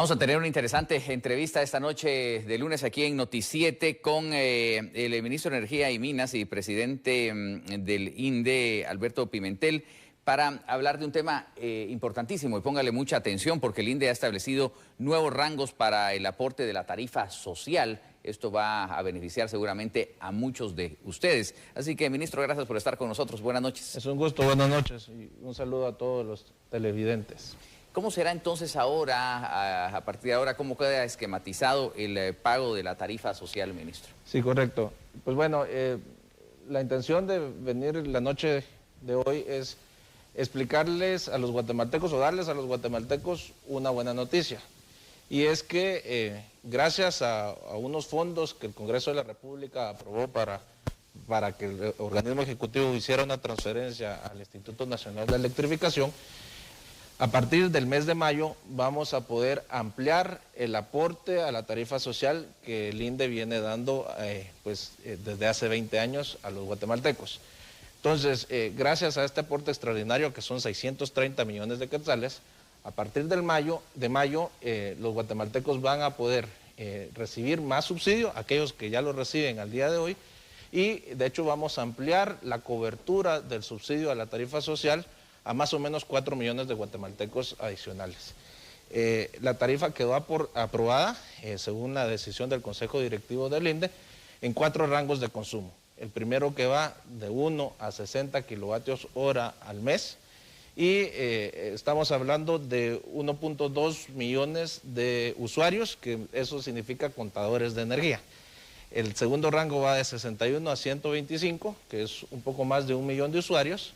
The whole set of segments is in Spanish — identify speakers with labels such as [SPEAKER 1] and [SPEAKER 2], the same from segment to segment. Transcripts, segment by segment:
[SPEAKER 1] Vamos a tener una interesante entrevista esta noche de lunes aquí en Noti7 con el ministro de Energía y Minas y presidente del INDE, Alberto Pimentel, para hablar de un tema importantísimo. Y póngale mucha atención porque el INDE ha establecido nuevos rangos para el aporte de la tarifa social. Esto va a beneficiar seguramente a muchos de ustedes. Así que, ministro, gracias por estar con nosotros. Buenas noches.
[SPEAKER 2] Es un gusto, buenas noches y un saludo a todos los televidentes.
[SPEAKER 1] ¿Cómo será entonces ahora, a partir de ahora, cómo queda esquematizado el pago de la tarifa social, ministro?
[SPEAKER 2] Sí, correcto. Pues bueno, la intención de venir la noche de hoy es explicarles a los guatemaltecos o darles a los guatemaltecos una buena noticia. Y es que gracias a unos fondos que el Congreso de la República aprobó para que el organismo ejecutivo hiciera una transferencia al Instituto Nacional de Electrificación, a partir del mes de mayo vamos a poder ampliar el aporte a la tarifa social que el INDE viene dando desde hace 20 años a los guatemaltecos. Entonces, gracias a este aporte extraordinario que son 630 millones de quetzales, a partir de mayo los guatemaltecos van a poder recibir más subsidio, aquellos que ya lo reciben al día de hoy, y de hecho vamos a ampliar la cobertura del subsidio a la tarifa social a más o menos 4 millones de guatemaltecos adicionales. La tarifa quedó aprobada, según la decisión del Consejo Directivo del INDE, en 4 rangos de consumo. El primero que va de 1 a 60 kilovatios hora al mes y estamos hablando de 1.2 millones de usuarios, que eso significa contadores de energía. El segundo rango va de 61 a 125, que es un poco más de 1 millón de usuarios.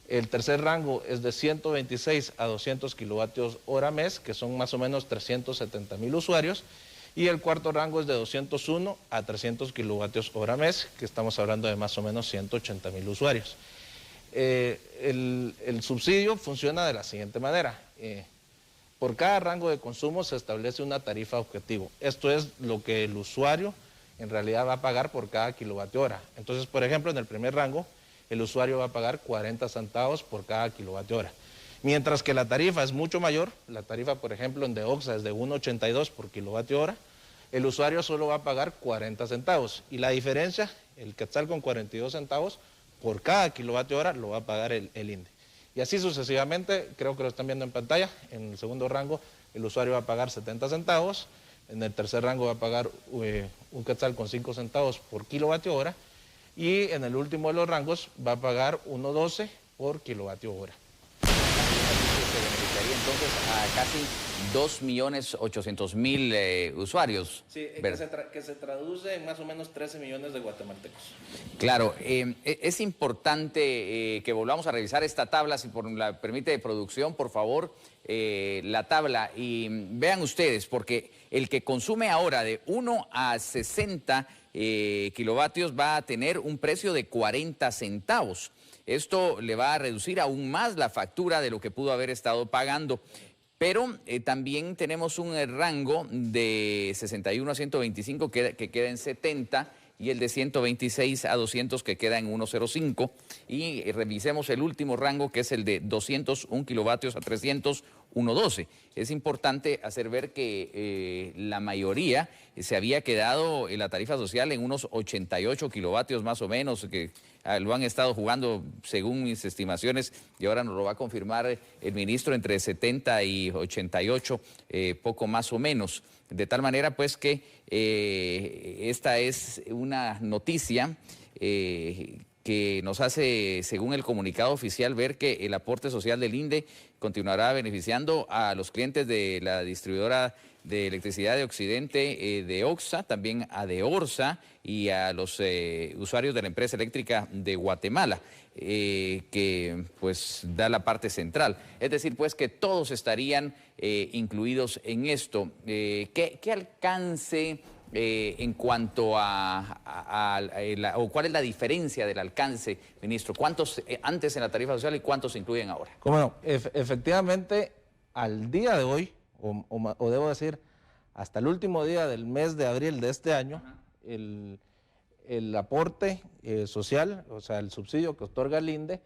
[SPEAKER 2] El tercer rango es de 126 a 200 kilovatios hora mes, que son más o menos 370,000 usuarios. Y el cuarto rango es de 201 a 300 kilovatios hora mes, que estamos hablando de más o menos 180,000 usuarios. El subsidio funciona de la siguiente manera. Por cada rango de consumo se establece una tarifa objetivo. Esto es lo que el usuario en realidad va a pagar por cada kilovatio hora. Entonces, por ejemplo, en el primer rango, el usuario va a pagar 40 centavos por cada kilovatio hora. Mientras que la tarifa es mucho mayor, la tarifa, por ejemplo, en Deoxa es de 1.82 por kilovatio hora, el usuario solo va a pagar 40 centavos. Y la diferencia, el quetzal con 42 centavos, por cada kilovatio hora lo va a pagar el INDE. Y así sucesivamente, creo que lo están viendo en pantalla, en el segundo rango el usuario va a pagar 70 centavos, en el tercer rango va a pagar un quetzal con 5 centavos por kilovatio hora, y en el último de los rangos va a pagar 1.12 por kilovatio hora.
[SPEAKER 1] Se beneficiaría entonces a casi 2.800.000 usuarios.
[SPEAKER 2] Sí, que se traduce en más o menos 13 millones de guatemaltecos.
[SPEAKER 1] Claro, es importante que volvamos a revisar esta tabla, si la permite producción, por favor, la tabla. Y vean ustedes, porque el que consume ahora de 1 a 60 kilovatios va a tener un precio de 40 centavos. Esto le va a reducir aún más la factura de lo que pudo haber estado pagando. Pero también tenemos un rango de 61 a 125 que queda en 70 y el de 126 a 200 que queda en 1.05. Y revisemos el último rango, que es el de 201 kilovatios a 300, 1.12. Es importante hacer ver que la mayoría se había quedado en la tarifa social en unos 88 kilovatios más o menos, que lo han estado jugando según mis estimaciones, y ahora nos lo va a confirmar el ministro, entre 70 y 88, poco más o menos. De tal manera pues que esta es una noticia que nos hace, según el comunicado oficial, ver que el aporte social del INDE continuará beneficiando a los clientes de la distribuidora de electricidad de Occidente, de OXA, también a Deorsa y a los usuarios de la empresa eléctrica de Guatemala, que pues da la parte central. Es decir, pues que todos estarían incluidos en esto. ¿Qué alcance en cuanto o cuál es la diferencia del alcance, ministro? ¿Cuántos antes en la tarifa social y cuántos se incluyen ahora?
[SPEAKER 2] Cómo no, efectivamente, al día de hoy, o debo decir, hasta el último día del mes de abril de este año, el aporte social, o sea, el subsidio que otorga el INDE,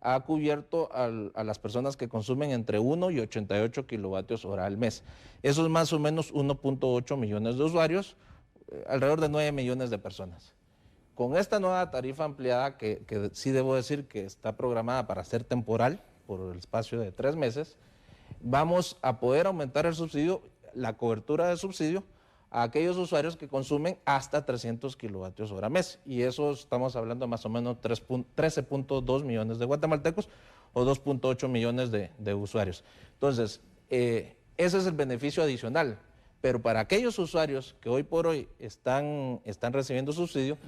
[SPEAKER 2] ha cubierto a las personas que consumen entre 1 y 88 kilovatios hora al mes. Eso es más o menos 1.8 millones de usuarios, alrededor de 9 millones de personas. Con esta nueva tarifa ampliada, que sí debo decir que está programada para ser temporal, por el espacio de 3 meses, vamos a poder aumentar el subsidio, la cobertura de subsidio, a aquellos usuarios que consumen hasta 300 kilovatios hora mes. Y eso estamos hablando de más o menos 13.2 millones de guatemaltecos o 2.8 millones de usuarios. Entonces, ese es el beneficio adicional. Pero para aquellos usuarios que hoy por hoy están recibiendo subsidio,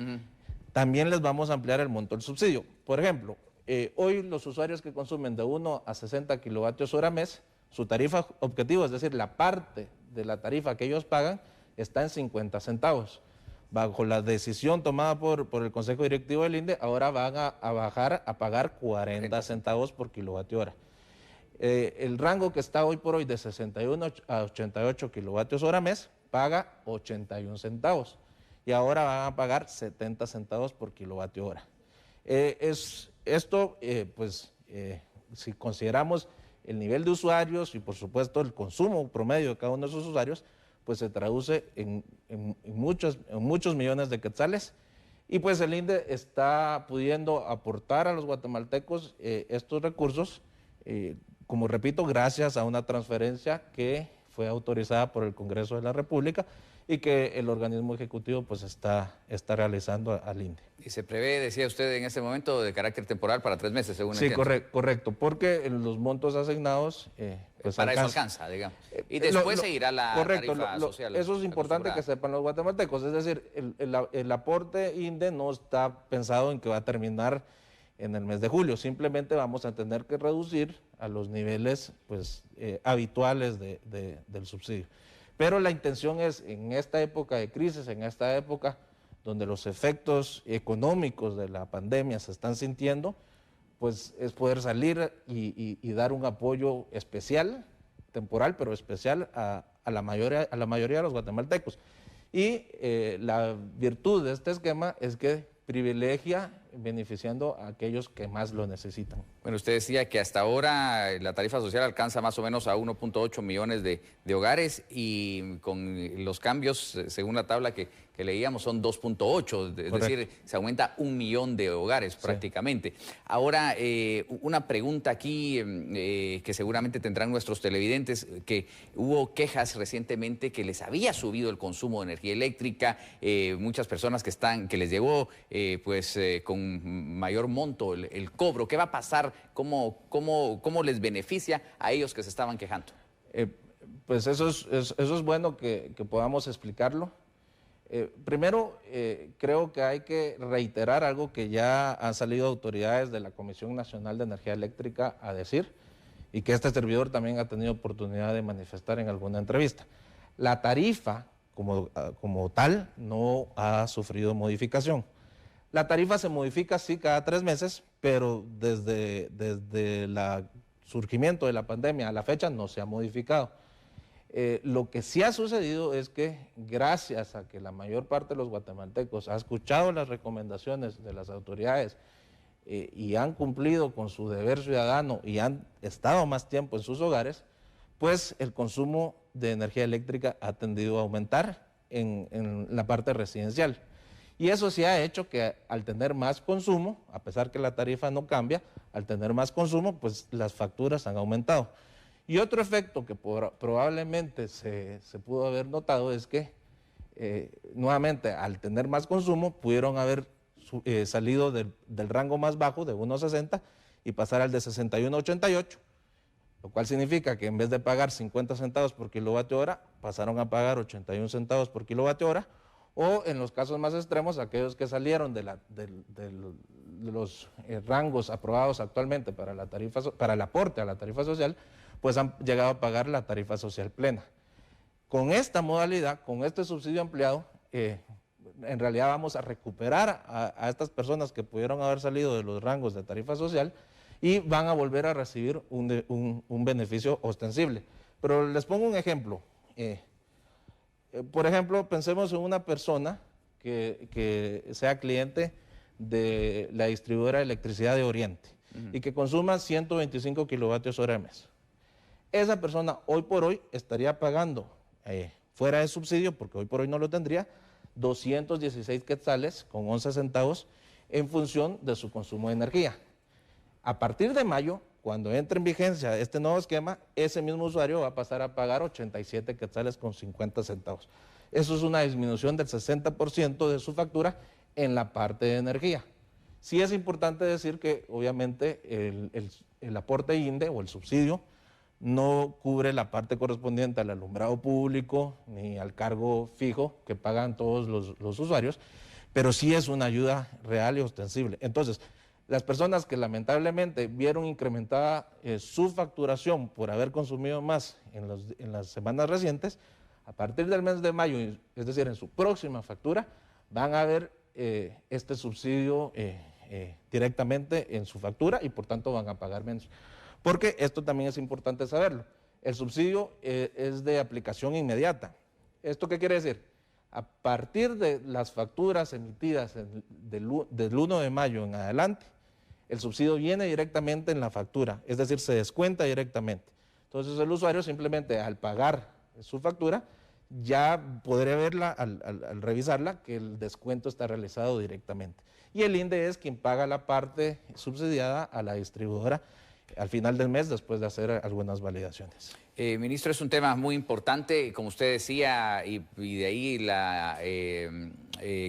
[SPEAKER 2] también les vamos a ampliar el monto del subsidio. Por ejemplo, hoy los usuarios que consumen de 1 a 60 kilovatios hora mes, su tarifa objetivo, es decir, la parte de la tarifa que ellos pagan, está en 50 centavos. Bajo la decisión tomada por el Consejo Directivo del INDE, ahora van a bajar a pagar 40 centavos por kilovatio hora. El rango que está hoy por hoy de 61 a 88 kilovatios hora mes, paga 81 centavos. Y ahora van a pagar 70 centavos por kilovatio hora. Si consideramos el nivel de usuarios y por supuesto el consumo promedio de cada uno de esos usuarios, pues se traduce en muchos millones de quetzales, y pues el INDE está pudiendo aportar a los guatemaltecos estos recursos, como repito, gracias a una transferencia que fue autorizada por el Congreso de la República y que el organismo ejecutivo pues está realizando al INDE.
[SPEAKER 1] Y se prevé, decía usted, en este momento de carácter temporal para 3 meses, según entiendo.
[SPEAKER 2] Sí, correcto, porque los montos asignados...
[SPEAKER 1] pues para eso alcanza, digamos. Y después seguirá la tarifa social.
[SPEAKER 2] Eso es importante que sepan los guatemaltecos, es decir, el aporte INDE no está pensado en que va a terminar en el mes de julio, simplemente vamos a tener que reducir a los niveles pues, habituales del subsidio. Pero la intención es, en esta época de crisis, en esta época donde los efectos económicos de la pandemia se están sintiendo, pues es poder salir y dar un apoyo especial, temporal, pero especial a la mayoría de los guatemaltecos. Y la virtud de este esquema es que privilegia beneficiando a aquellos que más lo necesitan.
[SPEAKER 1] Bueno, usted decía que hasta ahora la tarifa social alcanza más o menos a 1.8 millones de hogares, y con los cambios, según la tabla que leíamos, son 2.8, es decir, se aumenta 1 millón de hogares prácticamente. Sí. Ahora, una pregunta aquí que seguramente tendrán nuestros televidentes, que hubo quejas recientemente que les había subido el consumo de energía eléctrica, muchas personas que les llegó con mayor monto el cobro. ¿Qué va a pasar? ¿Cómo les beneficia a ellos que se estaban quejando?
[SPEAKER 2] Pues eso es bueno que podamos explicarlo. Primero, creo que hay que reiterar algo que ya han salido autoridades de la Comisión Nacional de Energía Eléctrica a decir, y que este servidor también ha tenido oportunidad de manifestar en alguna entrevista. La tarifa como tal no ha sufrido modificación. La tarifa se modifica sí cada 3 meses, pero desde el surgimiento de la pandemia a la fecha no se ha modificado. Lo que sí ha sucedido es que gracias a que la mayor parte de los guatemaltecos ha escuchado las recomendaciones de las autoridades y han cumplido con su deber ciudadano y han estado más tiempo en sus hogares, pues el consumo de energía eléctrica ha tendido a aumentar en la parte residencial. Y eso sí ha hecho que al tener más consumo, a pesar que la tarifa no cambia, al tener más consumo, pues las facturas han aumentado. Y otro efecto que probablemente se pudo haber notado es que, nuevamente, al tener más consumo, pudieron haber salido del rango más bajo, de 1.60, y pasar al de 61 a 88, lo cual significa que en vez de pagar 50 centavos por kilovatio hora, pasaron a pagar 81 centavos por kilovatio hora, o en los casos más extremos, aquellos que salieron de los rangos aprobados actualmente para el aporte a la tarifa social, pues han llegado a pagar la tarifa social plena. Con esta modalidad, con este subsidio ampliado, en realidad vamos a recuperar a estas personas que pudieron haber salido de los rangos de tarifa social y van a volver a recibir un beneficio ostensible. Pero les pongo un ejemplo. Por ejemplo, pensemos en una persona que sea cliente de la distribuidora de electricidad de Oriente y que consuma 125 kilovatios hora al mes. Esa persona hoy por hoy estaría pagando, fuera de subsidio, porque hoy por hoy no lo tendría, 216 quetzales con 11 centavos en función de su consumo de energía. A partir de mayo, cuando entre en vigencia este nuevo esquema, ese mismo usuario va a pasar a pagar 87 quetzales con 50 centavos. Eso es una disminución del 60% de su factura en la parte de energía. Sí es importante decir que obviamente el aporte INDE o el subsidio no cubre la parte correspondiente al alumbrado público ni al cargo fijo que pagan todos los usuarios, pero sí es una ayuda real y ostensible. Entonces, las personas que lamentablemente vieron incrementada su facturación por haber consumido más en las semanas recientes, a partir del mes de mayo, es decir, en su próxima factura, van a ver este subsidio directamente en su factura y por tanto van a pagar menos. Porque esto también es importante saberlo. El subsidio es de aplicación inmediata. ¿Esto qué quiere decir? A partir de las facturas emitidas del 1 de mayo en adelante, el subsidio viene directamente en la factura, es decir, se descuenta directamente. Entonces el usuario simplemente al pagar su factura ya podría verla al revisarla que el descuento está realizado directamente. Y el INDE es quien paga la parte subsidiada a la distribuidora al final del mes después de hacer algunas validaciones.
[SPEAKER 1] Ministro, es un tema muy importante, como usted decía, y de ahí la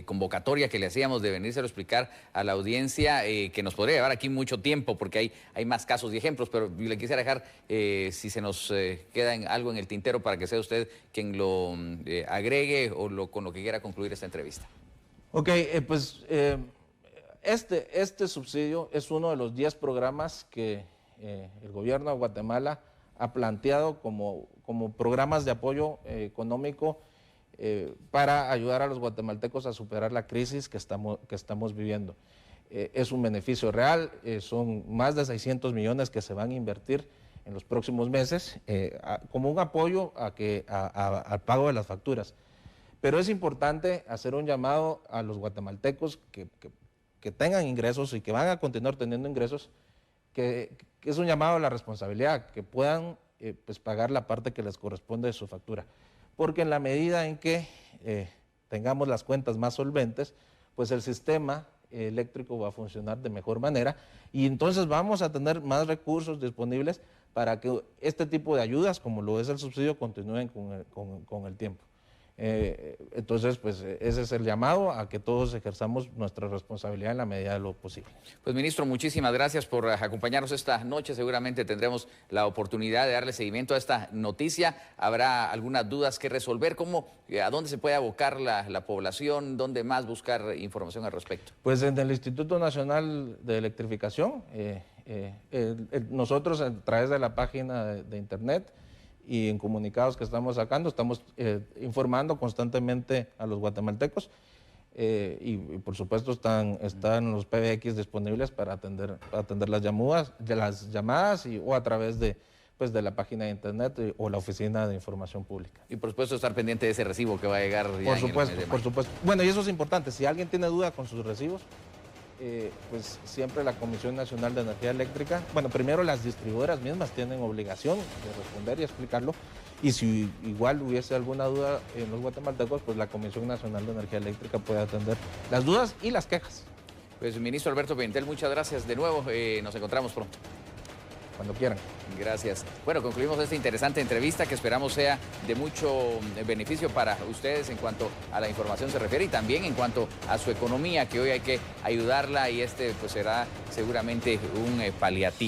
[SPEAKER 1] convocatoria que le hacíamos de venírselo a explicar a la audiencia, que nos podría llevar aquí mucho tiempo porque hay más casos y ejemplos, pero le quisiera dejar, si se nos queda algo en el tintero para que sea usted quien lo agregue o con lo que quiera concluir esta entrevista.
[SPEAKER 2] Ok, este subsidio es uno de los 10 programas que el gobierno de Guatemala ha planteado como programas de apoyo económico para ayudar a los guatemaltecos a superar la crisis que estamos viviendo. Es un beneficio real, son más de 600 millones que se van a invertir en los próximos meses como un apoyo al pago de las facturas. Pero es importante hacer un llamado a los guatemaltecos que tengan ingresos y que van a continuar teniendo ingresos, que es un llamado a la responsabilidad, que puedan pagar la parte que les corresponde de su factura. Porque en la medida en que tengamos las cuentas más solventes, pues el sistema eléctrico va a funcionar de mejor manera y entonces vamos a tener más recursos disponibles para que este tipo de ayudas, como lo es el subsidio, continúen con el tiempo. Entonces, pues ese es el llamado a que todos ejerzamos nuestra responsabilidad en la medida de lo posible.
[SPEAKER 1] Pues ministro, muchísimas gracias por acompañarnos esta noche. Seguramente tendremos la oportunidad de darle seguimiento a esta noticia. Habrá algunas dudas que resolver. ¿A dónde se puede abocar la población? ¿Dónde más buscar información al respecto?
[SPEAKER 2] Pues en el Instituto Nacional de Electrificación, nosotros a través de la página de internet y en comunicados que estamos sacando, estamos informando constantemente a los guatemaltecos y por supuesto están los PBX disponibles para atender las llamadas o a través de la página de internet o la Oficina de Información Pública.
[SPEAKER 1] Y por supuesto estar pendiente de ese recibo que va a llegar ya
[SPEAKER 2] por supuesto, por supuesto. Bueno, y eso es importante, si alguien tiene duda con sus recibos, pues siempre la Comisión Nacional de Energía Eléctrica, bueno, primero las distribuidoras mismas tienen obligación de responder y explicarlo, y si igual hubiese alguna duda en los guatemaltecos, pues la Comisión Nacional de Energía Eléctrica puede atender las dudas y las quejas.
[SPEAKER 1] Pues ministro Alberto Pimentel, muchas gracias de nuevo, nos encontramos pronto.
[SPEAKER 2] Cuando quieran.
[SPEAKER 1] Gracias. Bueno, concluimos esta interesante entrevista que esperamos sea de mucho beneficio para ustedes en cuanto a la información se refiere y también en cuanto a su economía, que hoy hay que ayudarla y pues será seguramente un paliativo.